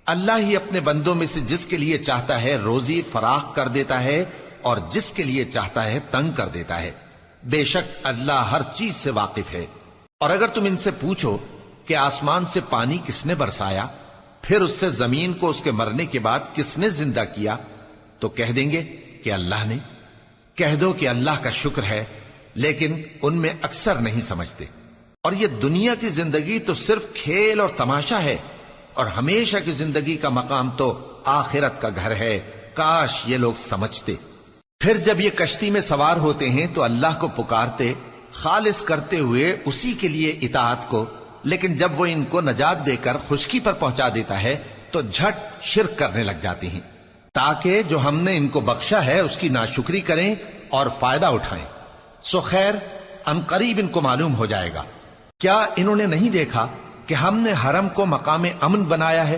اللہ ہی اپنے بندوں میں سے جس کے لیے چاہتا ہے روزی فراخ کر دیتا ہے اور جس کے لیے چاہتا ہے تنگ کر دیتا ہے۔ بے شک اللہ ہر چیز سے واقف ہے۔ اور اگر تم ان سے پوچھو کہ آسمان سے پانی کس نے برسایا، پھر اس سے زمین کو اس کے مرنے کے بعد کس نے زندہ کیا، تو کہہ دیں گے کہ اللہ نے۔ کہہ دو کہ اللہ کا شکر ہے، لیکن ان میں اکثر نہیں سمجھتے۔ اور یہ دنیا کی زندگی تو صرف کھیل اور تماشا ہے، اور ہمیشہ کی زندگی کا مقام تو آخرت کا گھر ہے۔ کاش یہ لوگ سمجھتے۔ پھر جب یہ کشتی میں سوار ہوتے ہیں تو اللہ کو پکارتے، خالص کرتے ہوئے اسی کے لیے اطاعت کو، لیکن جب وہ ان کو نجات دے کر خشکی پر پہنچا دیتا ہے تو جھٹ شرک کرنے لگ جاتے ہیں، تاکہ جو ہم نے ان کو بخشا ہے اس کی ناشکری کریں اور فائدہ اٹھائیں۔ سو خیر ان قریب ان کو معلوم ہو جائے گا۔ کیا انہوں نے نہیں دیکھا کہ ہم نے حرم کو مقام امن بنایا ہے؟